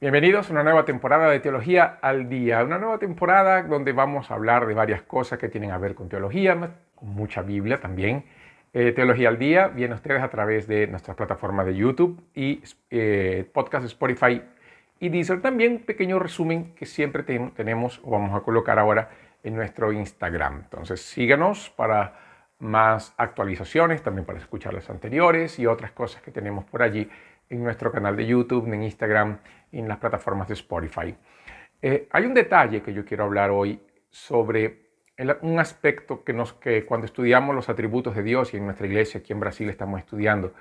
Bienvenidos a una nueva temporada de Teología al Día, una nueva temporada donde vamos a hablar de varias cosas que tienen a ver con teología, con mucha Biblia también. Teología al Día viene a ustedes a través de nuestras plataformas de YouTube y podcast Spotify y Deezer. También un pequeño resumen que siempre tenemos o vamos a colocar ahora en nuestro Instagram. Entonces síganos para más actualizaciones, también para escuchar las anteriores y otras cosas que tenemos por allí en nuestro canal de YouTube, en Instagram y en las plataformas de Spotify. Hay un detalle que yo quiero hablar hoy sobre un aspecto que cuando estudiamos los atributos de Dios, y en nuestra iglesia aquí en Brasil estamos estudiando,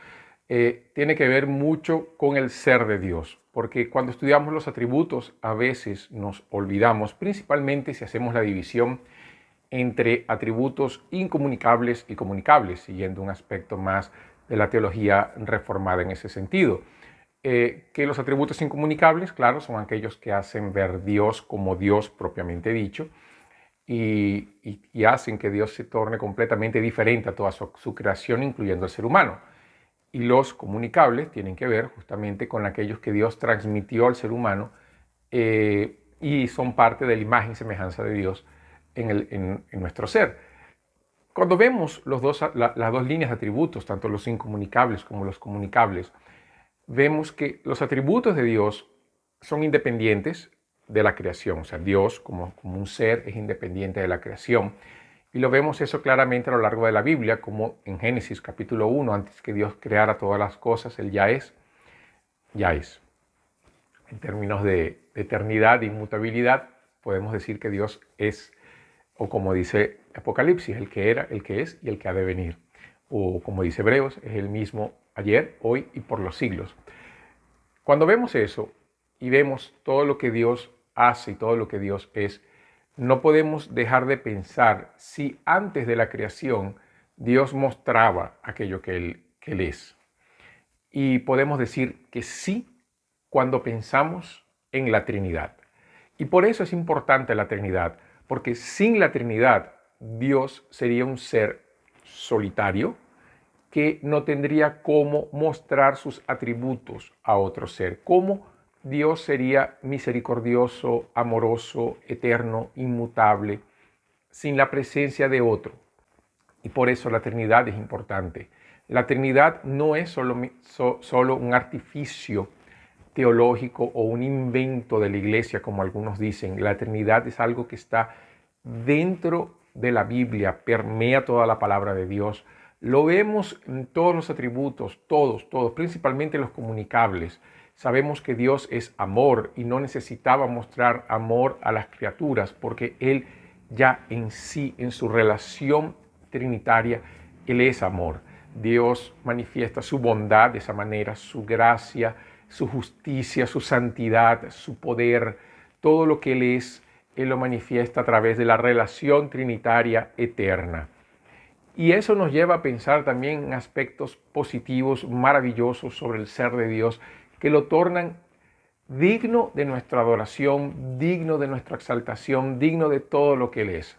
tiene que ver mucho con el ser de Dios. Porque cuando estudiamos los atributos a veces nos olvidamos, principalmente si hacemos la división entre atributos incomunicables y comunicables, siguiendo un aspecto más de la teología reformada en ese sentido. Que los atributos incomunicables, claro, son aquellos que hacen ver Dios como Dios propiamente dicho y hacen que Dios se torne completamente diferente a toda su creación, incluyendo el ser humano. Y los comunicables tienen que ver justamente con aquellos que Dios transmitió al ser humano y son parte de la imagen y semejanza de Dios en nuestro ser. Cuando vemos las dos líneas de atributos, tanto los incomunicables como los comunicables, vemos que los atributos de Dios son independientes de la creación. O sea, Dios como un ser es independiente de la creación. Y lo vemos eso claramente a lo largo de la Biblia, como en Génesis capítulo 1, antes que Dios creara todas las cosas, Él ya es. En términos de eternidad e inmutabilidad, podemos decir que Dios es, o como dice Apocalipsis, el que era, el que es y el que ha de venir. O como dice Hebreos, es el mismo ayer, hoy y por los siglos. Cuando vemos eso y vemos todo lo que Dios hace y todo lo que Dios es, no podemos dejar de pensar si antes de la creación Dios mostraba aquello que Él es. Y podemos decir que sí cuando pensamos en la Trinidad. Y por eso es importante la Trinidad, porque sin la Trinidad Dios sería un ser solitario que no tendría cómo mostrar sus atributos a otro ser. Cómo Dios sería misericordioso, amoroso, eterno, inmutable, sin la presencia de otro. Y por eso la Trinidad es importante. La Trinidad no es solo un artificio teológico o un invento de la iglesia, como algunos dicen. La Trinidad es algo que está dentro de la Biblia, permea toda la palabra de Dios. Lo vemos en todos los atributos, todos, principalmente los comunicables. Sabemos que Dios es amor y no necesitaba mostrar amor a las criaturas porque Él ya en sí, en su relación trinitaria, Él es amor. Dios manifiesta su bondad de esa manera, su gracia, su justicia, su santidad, su poder, todo lo que Él es, Él lo manifiesta a través de la relación trinitaria eterna. Y eso nos lleva a pensar también en aspectos positivos, maravillosos sobre el ser de Dios, que lo tornan digno de nuestra adoración, digno de nuestra exaltación, digno de todo lo que Él es.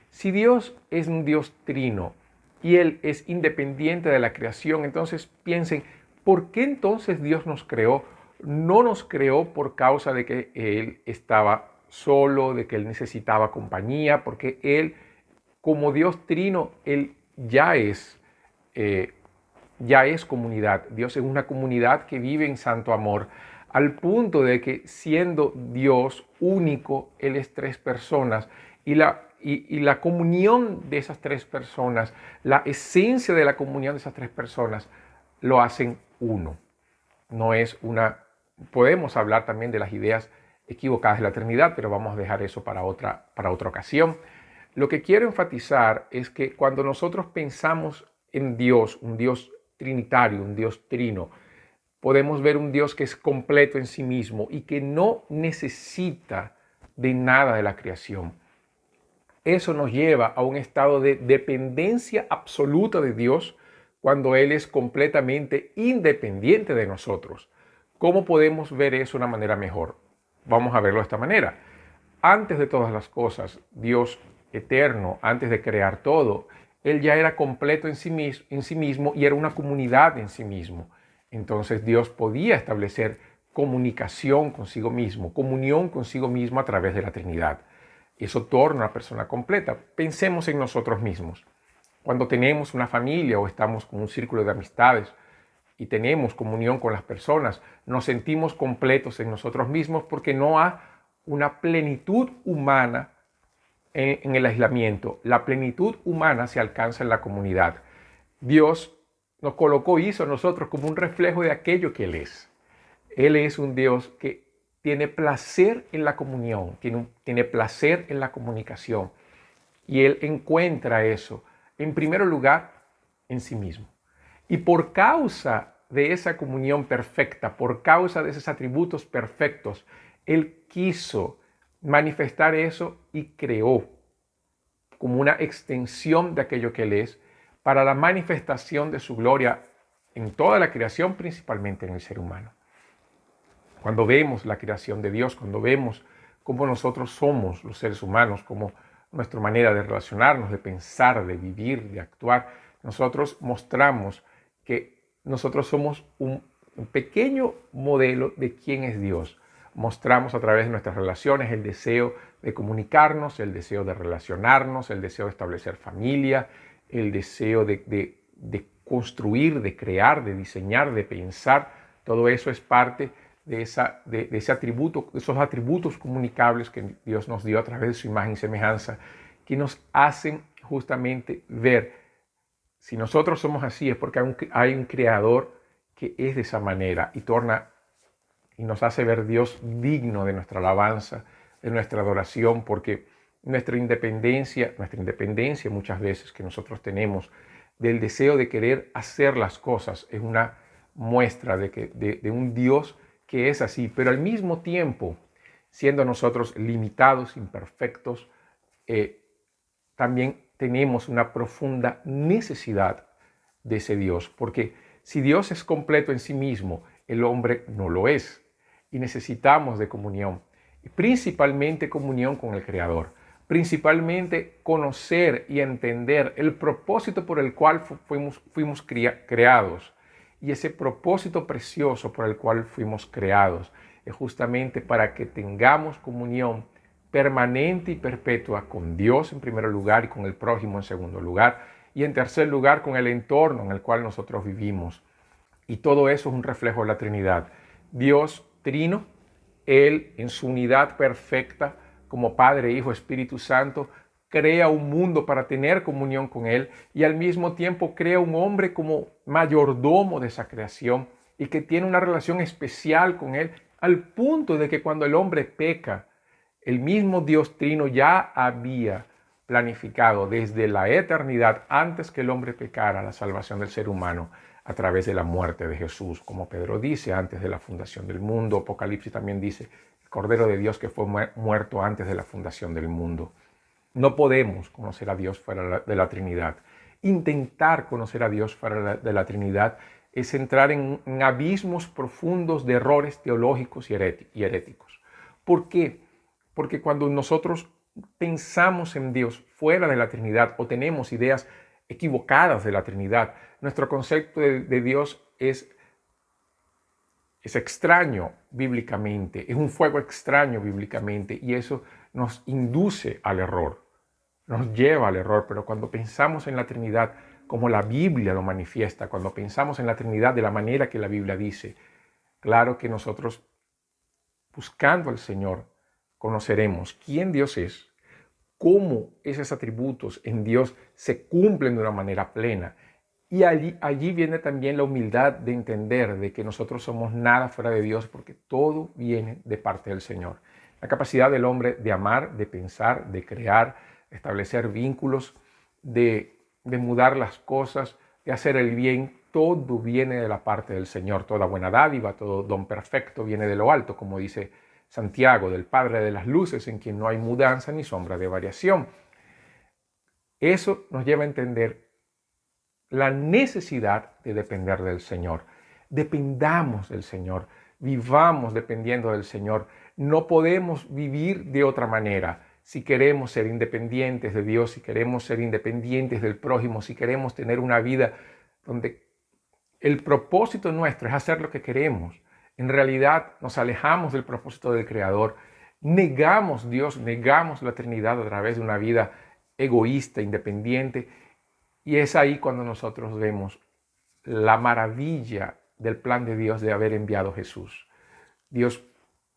Si Dios es un Dios trino y Él es independiente de la creación, entonces piensen, ¿por qué entonces Dios nos creó? No nos creó por causa de que Él estaba solo, de que Él necesitaba compañía, porque Él, como Dios trino, Él ya es comunidad. Dios es una comunidad que vive en santo amor, al punto de que siendo Dios único, Él es tres personas y la comunión de esas tres personas, la esencia de la comunión de esas tres personas, lo hacen uno. No es podemos hablar también de las ideas equivocadas de la Trinidad, pero vamos a dejar eso para otra ocasión. Lo que quiero enfatizar es que cuando nosotros pensamos en Dios, un Dios trinitario, un Dios trino, podemos ver un Dios que es completo en sí mismo y que no necesita de nada de la creación. Eso nos lleva a un estado de dependencia absoluta de Dios cuando Él es completamente independiente de nosotros. ¿Cómo podemos ver eso de una manera mejor? Vamos a verlo de esta manera. Antes de todas las cosas, Dios eterno, antes de crear todo, Él ya era completo en sí mismo y era una comunidad en sí mismo. Entonces Dios podía establecer comunicación consigo mismo, comunión consigo mismo a través de la Trinidad. Y eso torna a una persona completa. Pensemos en nosotros mismos. Cuando tenemos una familia o estamos con un círculo de amistades y tenemos comunión con las personas, nos sentimos completos en nosotros mismos porque no hay una plenitud humana en el aislamiento. La plenitud humana se alcanza en la comunidad. Dios nos colocó, hizo a nosotros como un reflejo de aquello que Él es. Él es un Dios que tiene placer en la comunión, tiene placer en la comunicación. Y Él encuentra eso, en primer lugar, en sí mismo. Y por causa de esa comunión perfecta, por causa de esos atributos perfectos, Él quiso manifestar eso y creó como una extensión de aquello que Él es para la manifestación de su gloria en toda la creación, principalmente en el ser humano. Cuando vemos la creación de Dios, cuando vemos cómo nosotros somos los seres humanos, cómo nuestra manera de relacionarnos, de pensar, de vivir, de actuar, nosotros mostramos que nosotros somos un pequeño modelo de quién es Dios. Mostramos a través de nuestras relaciones el deseo de comunicarnos, el deseo de relacionarnos, el deseo de establecer familia, el deseo de construir, de crear, de diseñar, de pensar. Todo eso es parte de ese atributo, esos atributos comunicables que Dios nos dio a través de su imagen y semejanza, que nos hacen justamente ver, si nosotros somos así es porque hay un creador que es de esa manera y nos hace ver Dios digno de nuestra alabanza, de nuestra adoración, porque nuestra independencia muchas veces que nosotros tenemos del deseo de querer hacer las cosas es una muestra de un Dios que es así, pero al mismo tiempo, siendo nosotros limitados, imperfectos, también tenemos una profunda necesidad de ese Dios, porque si Dios es completo en sí mismo, el hombre no lo es, y necesitamos de comunión, y principalmente comunión con el Creador, principalmente conocer y entender el propósito por el cual fuimos creados. Y ese propósito precioso por el cual fuimos creados es justamente para que tengamos comunión permanente y perpetua con Dios en primer lugar y con el prójimo en segundo lugar y en tercer lugar con el entorno en el cual nosotros vivimos. Y todo eso es un reflejo de la Trinidad. Dios trino, Él en su unidad perfecta como Padre, Hijo, Espíritu Santo, crea un mundo para tener comunión con Él y al mismo tiempo crea un hombre como mayordomo de esa creación y que tiene una relación especial con Él al punto de que cuando el hombre peca, el mismo Dios Trino ya había planificado desde la eternidad, antes que el hombre pecara, la salvación del ser humano a través de la muerte de Jesús, como Pedro dice, antes de la fundación del mundo. Apocalipsis también dice, el Cordero de Dios que fue muerto antes de la fundación del mundo. No podemos conocer a Dios fuera de la Trinidad. Intentar conocer a Dios fuera de la Trinidad es entrar en abismos profundos de errores teológicos y heréticos. ¿Por qué? Porque cuando nosotros pensamos en Dios fuera de la Trinidad o tenemos ideas equivocadas de la Trinidad, nuestro concepto de Dios es extraño bíblicamente, es un fuego extraño bíblicamente y eso nos induce al error, nos lleva al error. Pero cuando pensamos en la Trinidad como la Biblia lo manifiesta, cuando pensamos en la Trinidad de la manera que la Biblia dice, claro que nosotros, buscando al Señor, conoceremos quién Dios es, cómo esos atributos en Dios se cumplen de una manera plena. Y allí viene también la humildad de entender de que nosotros somos nada fuera de Dios porque todo viene de parte del Señor. La capacidad del hombre de amar, de pensar, de crear, de establecer vínculos, de mudar las cosas, de hacer el bien, todo viene de la parte del Señor. Toda buena dádiva, todo don perfecto viene de lo alto, como dice Santiago, del Padre de las luces, en quien no hay mudanza ni sombra de variación. Eso nos lleva a entender la necesidad de depender del Señor. Dependamos del Señor, vivamos dependiendo del Señor. No podemos vivir de otra manera. Si queremos ser independientes de Dios, si queremos ser independientes del prójimo, si queremos tener una vida donde el propósito nuestro es hacer lo que queremos, En realidad nos alejamos del propósito del Creador, negamos Dios, negamos la Trinidad a través de una vida egoísta, independiente, y es ahí cuando nosotros vemos la maravilla del plan de Dios de haber enviado a Jesús. Dios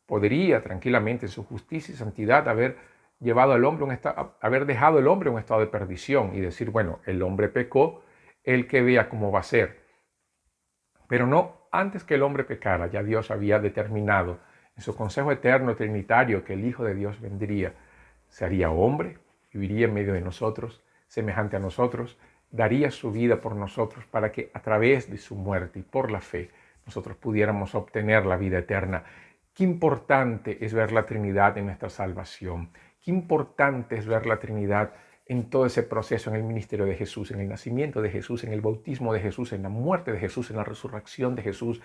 podría tranquilamente en su justicia y santidad haber llevado al hombre haber dejado al hombre en un estado de perdición y decir, bueno, el hombre pecó, él que vea cómo va a ser. Pero no, antes que el hombre pecara, ya Dios había determinado en su consejo eterno trinitario que el Hijo de Dios vendría, se haría hombre, viviría en medio de nosotros, semejante a nosotros, daría su vida por nosotros para que a través de su muerte y por la fe nosotros pudiéramos obtener la vida eterna. Qué importante es ver la Trinidad en nuestra salvación. Qué importante es ver la Trinidad en todo ese proceso, en el ministerio de Jesús, en el nacimiento de Jesús, en el bautismo de Jesús, en la muerte de Jesús, en la resurrección de Jesús,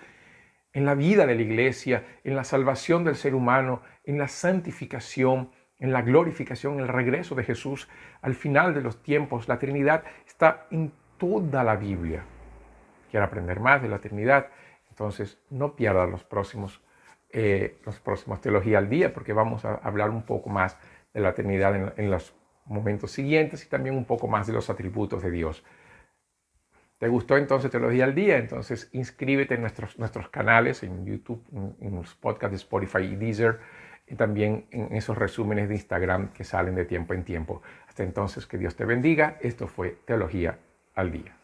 en la vida de la iglesia, en la salvación del ser humano, en la santificación, en la glorificación, en el regreso de Jesús. Al final de los tiempos, la Trinidad está en toda la Biblia. ¿Quiere aprender más de la Trinidad? Entonces, no pierda los próximos Teología al Día, porque vamos a hablar un poco más de la Trinidad en los momentos siguientes y también un poco más de los atributos de Dios. ¿Te gustó entonces Teología al Día? Entonces inscríbete en nuestros canales en YouTube, en los podcasts de Spotify y Deezer, y también en esos resúmenes de Instagram que salen de tiempo en tiempo. Hasta entonces, que Dios te bendiga. Esto fue Teología al Día.